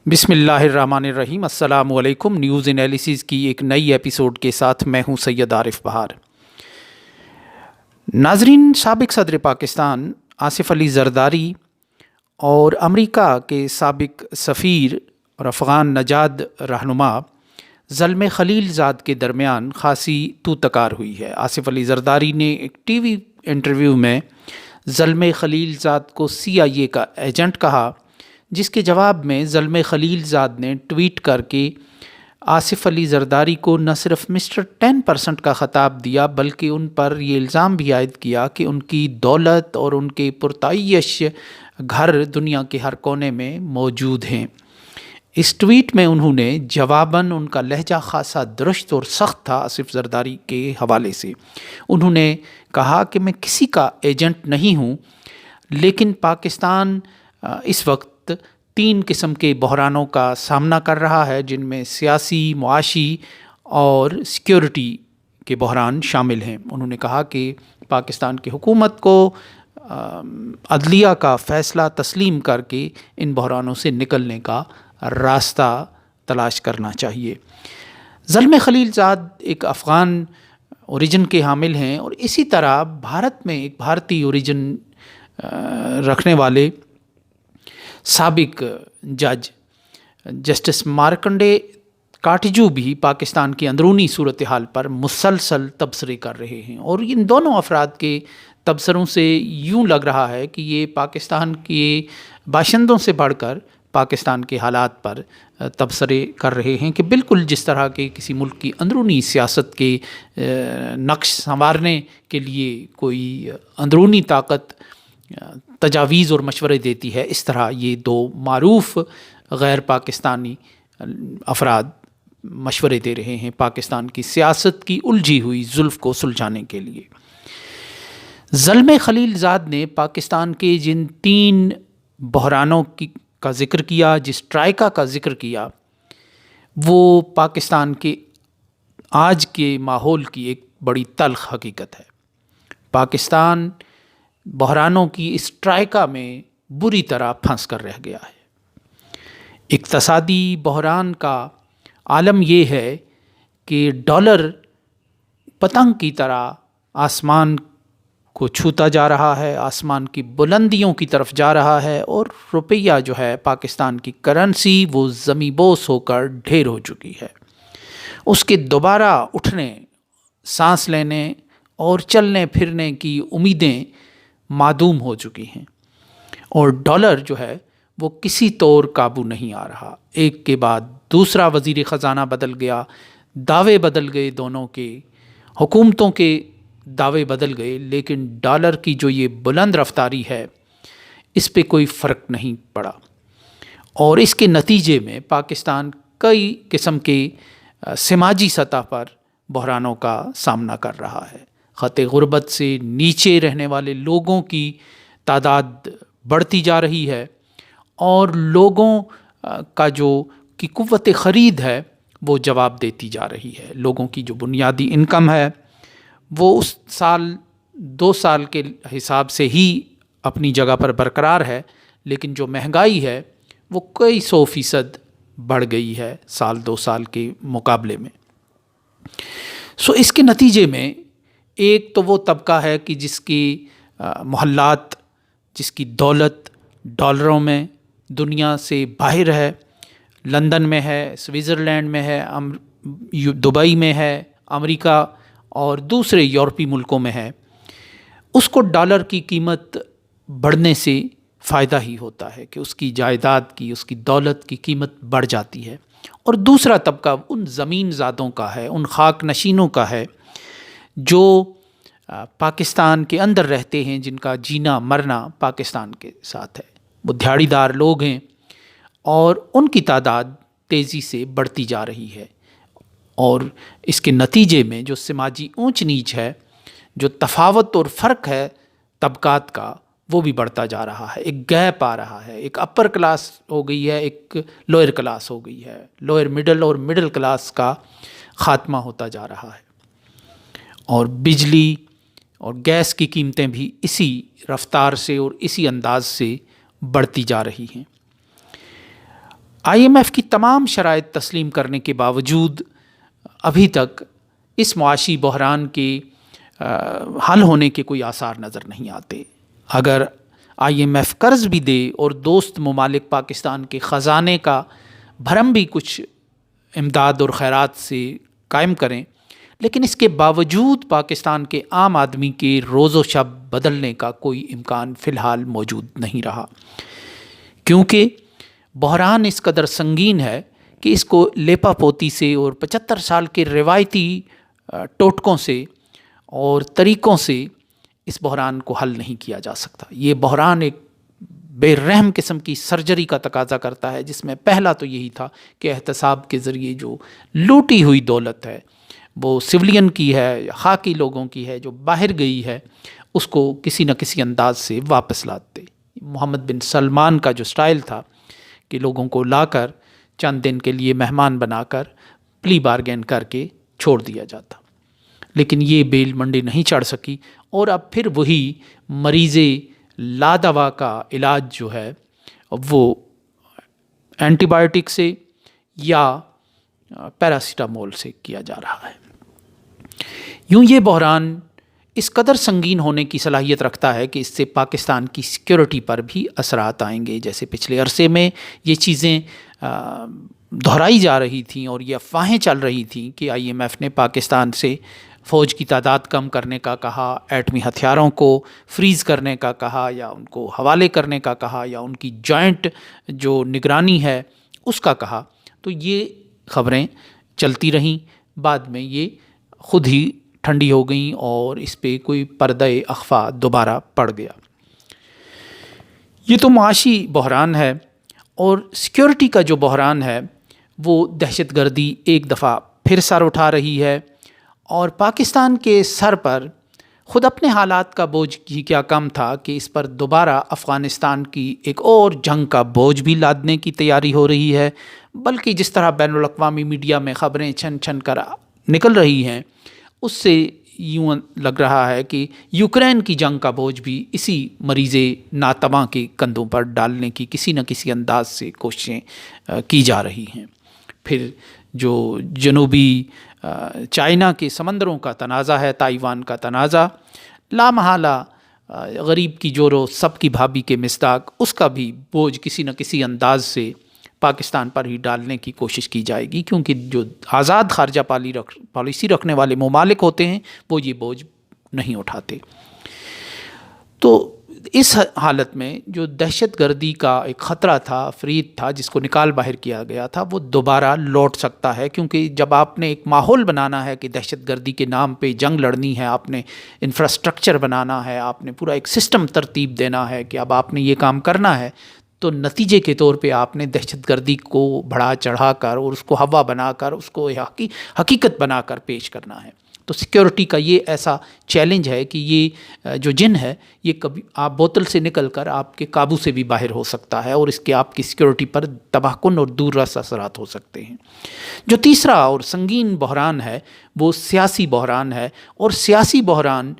بسم اللہ الرحمن الرحیم۔ السلام علیکم۔ نیوز انالیسز کی ایک نئی ایپیسوڈ کے ساتھ میں ہوں سید عارف بہار۔ ناظرین، سابق صدر پاکستان آصف علی زرداری اور امریکہ کے سابق سفیر اور افغان نژاد رہنما زلمے خلیل زاد کے درمیان خاصی تو تکار ہوئی ہے۔ آصف علی زرداری نے ایک ٹی وی انٹرویو میں زلمے خلیل زاد کو CIA کا ایجنٹ کہا، جس کے جواب میں زلمے خلیل زاد نے ٹویٹ کر کے آصف علی زرداری کو نہ صرف مسٹر 10% کا خطاب دیا بلکہ ان پر یہ الزام بھی عائد کیا کہ ان کی دولت اور ان کے پرتعیش گھر دنیا کے ہر کونے میں موجود ہیں۔ اس ٹویٹ میں انہوں نے جواباً، ان کا لہجہ خاصا درست اور سخت تھا آصف زرداری کے حوالے سے۔ انہوں نے کہا کہ میں کسی کا ایجنٹ نہیں ہوں، لیکن پاکستان اس وقت 3 قسم کے بحرانوں کا سامنا کر رہا ہے، جن میں سیاسی، معاشی اور سیکیورٹی کے بحران شامل ہیں۔ انہوں نے کہا کہ پاکستان کی حکومت کو عدلیہ کا فیصلہ تسلیم کر کے ان بحرانوں سے نکلنے کا راستہ تلاش کرنا چاہیے۔ زلمے خلیل زاد ایک افغان اوریجن کے حامل ہیں اور اسی طرح بھارت میں ایک بھارتی اوریجن رکھنے والے سابق جج جسٹس مارکنڈے کاٹجو بھی پاکستان کی اندرونی صورتحال پر مسلسل تبصرے کر رہے ہیں، اور ان دونوں افراد کے تبصروں سے یوں لگ رہا ہے کہ یہ پاکستان کے باشندوں سے بڑھ کر پاکستان کے حالات پر تبصرے کر رہے ہیں کہ بالکل جس طرح کے کسی ملک کی اندرونی سیاست کے نقش سنوارنے کے لیے کوئی اندرونی طاقت تجاویز اور مشورے دیتی ہے، اس طرح یہ 2 معروف غیر پاکستانی افراد مشورے دے رہے ہیں پاکستان کی سیاست کی الجھی ہوئی زلف کو سلجھانے کے لیے۔ زلمے خلیل زاد نے پاکستان کے جن 3 بحرانوں کا ذکر کیا، جس ٹرائیکا کا ذکر کیا، وہ پاکستان کے آج کے ماحول کی ایک بڑی تلخ حقیقت ہے۔ پاکستان بحرانوں کی اس ٹرائیکا میں بری طرح پھنس کر رہ گیا ہے۔ اقتصادی بحران کا عالم یہ ہے کہ ڈالر پتنگ کی طرح آسمان کو چھوتا جا رہا ہے، آسمان کی بلندیوں کی طرف جا رہا ہے، اور روپیہ جو ہے پاکستان کی کرنسی وہ زمیں بوس ہو کر ڈھیر ہو چکی ہے۔ اس کے دوبارہ اٹھنے، سانس لینے اور چلنے پھرنے کی امیدیں معدوم ہو چکی ہیں، اور ڈالر جو ہے وہ کسی طور قابو نہیں آ رہا۔ ایک کے بعد دوسرا وزیر خزانہ بدل گیا، دعوے بدل گئے، دونوں کے حکومتوں کے دعوے بدل گئے، لیکن ڈالر کی جو یہ بلند رفتاری ہے اس پہ کوئی فرق نہیں پڑا، اور اس کے نتیجے میں پاکستان کئی قسم کے سماجی سطح پر بحرانوں کا سامنا کر رہا ہے۔ خط غربت سے نیچے رہنے والے لوگوں کی تعداد بڑھتی جا رہی ہے، اور لوگوں کا کی قوت خرید ہے وہ جواب دیتی جا رہی ہے۔ لوگوں کی جو بنیادی انکم ہے وہ اس 2 سال کے حساب سے ہی اپنی جگہ پر برقرار ہے، لیکن جو مہنگائی ہے وہ کئی 100% بڑھ گئی ہے سال 2 سال کے مقابلے میں۔ اس کے نتیجے میں ایک تو وہ طبقہ ہے کہ جس کی محلات، جس کی دولت ڈالروں میں دنیا سے باہر ہے، لندن میں ہے، سوئٹزرلینڈ میں ہے، دبئی میں ہے، امریکہ اور دوسرے یورپی ملکوں میں ہے، اس کو ڈالر کی قیمت بڑھنے سے فائدہ ہی ہوتا ہے کہ اس کی جائیداد کی، اس کی دولت کی قیمت بڑھ جاتی ہے۔ اور دوسرا طبقہ ان زمین زادوں کا ہے، ان خاک نشینوں کا ہے جو پاکستان کے اندر رہتے ہیں، جن کا جینا مرنا پاکستان کے ساتھ ہے۔ وہ دھاڑی دار لوگ ہیں، اور ان کی تعداد تیزی سے بڑھتی جا رہی ہے، اور اس کے نتیجے میں جو سماجی اونچ نیچ ہے، جو تفاوت اور فرق ہے طبقات کا، وہ بھی بڑھتا جا رہا ہے۔ ایک گیپ آ رہا ہے، ایک اپر کلاس ہو گئی ہے، ایک لوئر کلاس ہو گئی ہے، لوئر مڈل اور مڈل کلاس کا خاتمہ ہوتا جا رہا ہے، اور بجلی اور گیس کی قیمتیں بھی اسی رفتار سے اور اسی انداز سے بڑھتی جا رہی ہیں۔ IMF کی تمام شرائط تسلیم کرنے کے باوجود ابھی تک اس معاشی بحران کے حل ہونے کے کوئی آثار نظر نہیں آتے۔ اگر IMF قرض بھی دے اور دوست ممالک پاکستان کے خزانے کا بھرم بھی کچھ امداد اور خیرات سے قائم کریں، لیکن اس کے باوجود پاکستان کے عام آدمی کے روز و شب بدلنے کا کوئی امکان فی الحال موجود نہیں رہا، کیونکہ بحران اس قدر سنگین ہے کہ اس کو لیپا پوتی سے اور 75 سال کے روایتی ٹوٹکوں سے اور طریقوں سے اس بحران کو حل نہیں کیا جا سکتا۔ یہ بحران ایک بے رحم قسم کی سرجری کا تقاضا کرتا ہے، جس میں پہلا تو یہی تھا کہ احتساب کے ذریعے جو لوٹی ہوئی دولت ہے، وہ سولین کی ہے یا خاکی لوگوں کی ہے جو باہر گئی ہے، اس کو کسی نہ کسی انداز سے واپس لاتے۔ محمد بن سلمان کا جو سٹائل تھا کہ لوگوں کو لا کر چند دن کے لیے مہمان بنا کر پلی بارگین کر کے چھوڑ دیا جاتا، لیکن یہ بیل منڈی نہیں چڑھ سکی، اور اب پھر وہی مریض لا دوا کا علاج جو ہے وہ اینٹی بائیوٹک سے یا پیراسیٹامول سے کیا جا رہا ہے۔ یوں یہ بحران اس قدر سنگین ہونے کی صلاحیت رکھتا ہے کہ اس سے پاکستان کی سیکیورٹی پر بھی اثرات آئیں گے۔ جیسے پچھلے عرصے میں یہ چیزیں دہرائی جا رہی تھیں اور یہ افواہیں چل رہی تھیں کہ IMF نے پاکستان سے فوج کی تعداد کم کرنے کا کہا، ایٹمی ہتھیاروں کو فریز کرنے کا کہا، یا ان کو حوالے کرنے کا کہا، یا ان کی جوائنٹ جو نگرانی ہے اس کا کہا، تو یہ خبریں چلتی رہیں۔ بعد میں یہ خود ہی ٹھنڈی ہو گئیں اور اس پہ کوئی پردہ اخفا دوبارہ پڑ گیا۔ یہ تو معاشی بحران ہے، اور سیکیورٹی کا جو بحران ہے وہ دہشت گردی ایک دفعہ پھر سر اٹھا رہی ہے، اور پاکستان کے سر پر خود اپنے حالات کا بوجھ ہی کیا کم تھا کہ اس پر دوبارہ افغانستان کی ایک اور جنگ کا بوجھ بھی لادنے کی تیاری ہو رہی ہے۔ بلکہ جس طرح بین الاقوامی میڈیا میں خبریں چھن چھن کر نکل رہی ہیں، اس سے یوں لگ رہا ہے کہ یوکرین کی جنگ کا بوجھ بھی اسی مریض ناتواں کے کندھوں پر ڈالنے کی کسی نہ کسی انداز سے کوششیں کی جا رہی ہیں۔ پھر جو جنوبی چائنا کے سمندروں کا تنازع ہے، تائیوان کا تنازع، لامحالہ غریب کی جورو سب کی بھابھی کے مصداق، اس کا بھی بوجھ کسی نہ کسی انداز سے پاکستان پر ہی ڈالنے کی کوشش کی جائے گی، کیونکہ جو آزاد خارجہ پالیسی رکھنے والے ممالک ہوتے ہیں وہ یہ بوجھ نہیں اٹھاتے۔ تو اس حالت میں جو دہشت گردی کا ایک خطرہ تھا، افرید تھا، جس کو نکال باہر کیا گیا تھا، وہ دوبارہ لوٹ سکتا ہے، کیونکہ جب آپ نے ایک ماحول بنانا ہے کہ دہشت گردی کے نام پہ جنگ لڑنی ہے، آپ نے انفراسٹرکچر بنانا ہے، آپ نے پورا ایک سسٹم ترتیب دینا ہے کہ اب آپ نے یہ کام کرنا ہے، تو نتیجے کے طور پہ آپ نے دہشت گردی کو بڑھا چڑھا کر اور اس کو ہوا بنا کر اس کو حقیقت بنا کر پیش کرنا ہے۔ تو سیکیورٹی کا یہ ایسا چیلنج ہے کہ یہ جو جن ہے یہ کبھی آپ بوتل سے نکل کر آپ کے قابو سے بھی باہر ہو سکتا ہے، اور اس کے آپ کی سیکیورٹی پر تباہ کن اور دور رس اثرات ہو سکتے ہیں۔ جو تیسرا اور سنگین بحران ہے وہ سیاسی بحران ہے، اور سیاسی بحران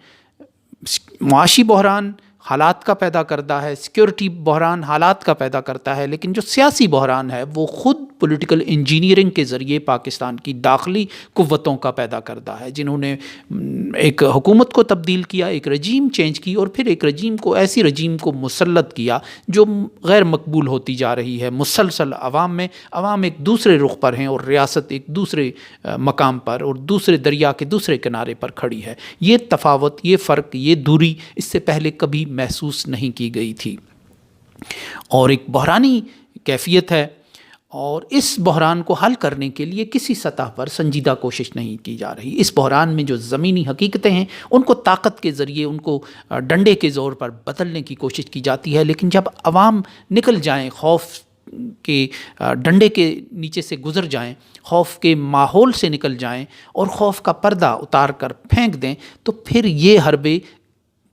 معاشی بحران حالات کا پیدا کرتا ہے، سیکیورٹی بحران حالات کا پیدا کرتا ہے، لیکن جو سیاسی بحران ہے وہ خود پولیٹیکل انجینئرنگ کے ذریعے پاکستان کی داخلی قوتوں کا پیدا کرتا ہے، جنہوں نے ایک حکومت کو تبدیل کیا، ایک رجیم چینج کی، اور پھر ایک رجیم کو ایسی رجیم کو مسلط کیا جو غیر مقبول ہوتی جا رہی ہے مسلسل عوام میں۔ عوام ایک دوسرے رخ پر ہیں اور ریاست ایک دوسرے مقام پر اور دوسرے دریا کے دوسرے کنارے پر کھڑی ہے۔ یہ تفاوت، یہ فرق، یہ دوری اس سے پہلے کبھی محسوس نہیں کی گئی تھی، اور ایک بحرانی کیفیت ہے، اور اس بحران کو حل کرنے کے لیے کسی سطح پر سنجیدہ کوشش نہیں کی جا رہی۔ اس بحران میں جو زمینی حقیقتیں ہیں ان کو طاقت کے ذریعے، ان کو ڈنڈے کے زور پر بدلنے کی کوشش کی جاتی ہے، لیکن جب عوام نکل جائیں، خوف کے ڈنڈے کے نیچے سے گزر جائیں، خوف کے ماحول سے نکل جائیں اور خوف کا پردہ اتار کر پھینک دیں، تو پھر یہ حربے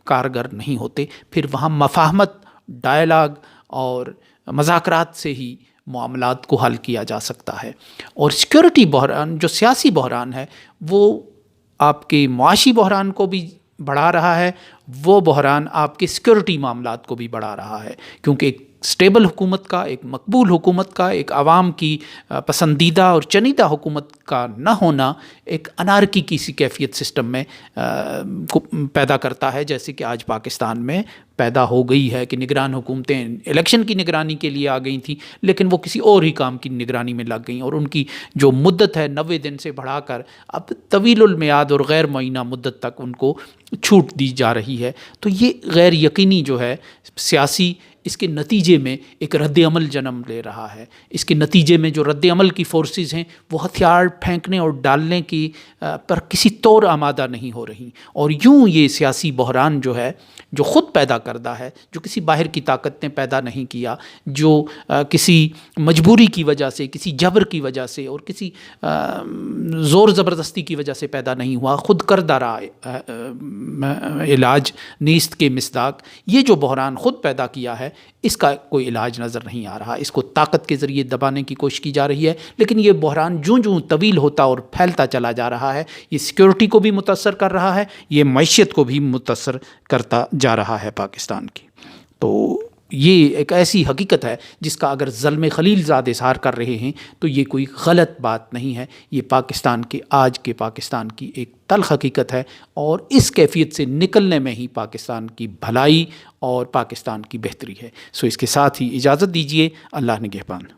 کارگر نہیں ہوتے۔ پھر وہاں مفاہمت، ڈائلاگ اور مذاکرات سے ہی معاملات کو حل کیا جا سکتا ہے۔ اور سیکیورٹی بحران، جو سیاسی بحران ہے، وہ آپ کے معاشی بحران کو بھی بڑھا رہا ہے، وہ بحران آپ کے سیکیورٹی معاملات کو بھی بڑھا رہا ہے، کیونکہ ایک سٹیبل حکومت کا، ایک مقبول حکومت کا، ایک عوام کی پسندیدہ اور چنیدہ حکومت کا نہ ہونا ایک انارکی کی سی کیفیت سسٹم میں پیدا کرتا ہے، جیسے کہ آج پاکستان میں پیدا ہو گئی ہے کہ نگران حکومتیں الیکشن کی نگرانی کے لیے آ گئی تھیں، لیکن وہ کسی اور ہی کام کی نگرانی میں لگ گئیں، اور ان کی جو مدت ہے 90 دن سے بڑھا کر اب طویل المیعاد اور غیر معینہ مدت تک ان کو چھوٹ دی جا رہی ہے۔ تو یہ غیر یقینی جو ہے سیاسی، اس کے نتیجے میں ایک رد عمل جنم لے رہا ہے۔ اس کے نتیجے میں جو رد عمل کی فورسز ہیں وہ ہتھیار پھینکنے اور ڈالنے کی پر کسی طور آمادہ نہیں ہو رہی، اور یوں یہ سیاسی بحران جو ہے، جو خود پیدا کردہ ہے، جو کسی باہر کی طاقت نے پیدا نہیں کیا، جو کسی مجبوری کی وجہ سے، کسی جبر کی وجہ سے اور کسی زور زبردستی کی وجہ سے پیدا نہیں ہوا، خود کردہ رہا علاج نیست کے مصداق، یہ جو بحران خود پیدا کیا ہے اس کا کوئی علاج نظر نہیں آ رہا۔ اس کو طاقت کے ذریعے دبانے کی کوشش کی جا رہی ہے، لیکن یہ بحران جوں جوں طویل ہوتا اور پھیلتا چلا جا رہا ہے، یہ سیکیورٹی کو بھی متاثر کر رہا ہے، یہ معیشت کو بھی متاثر کرتا جا رہا ہے پاکستان کی۔ تو یہ ایک ایسی حقیقت ہے جس کا اگر زلمے خلیل زاد اظہار کر رہے ہیں تو یہ کوئی غلط بات نہیں ہے، یہ پاکستان کے آج کے پاکستان کی ایک تلخ حقیقت ہے، اور اس کیفیت سے نکلنے میں ہی پاکستان کی بھلائی اور پاکستان کی بہتری ہے۔ سو اس کے ساتھ ہی اجازت دیجیے، اللہ نگہبان۔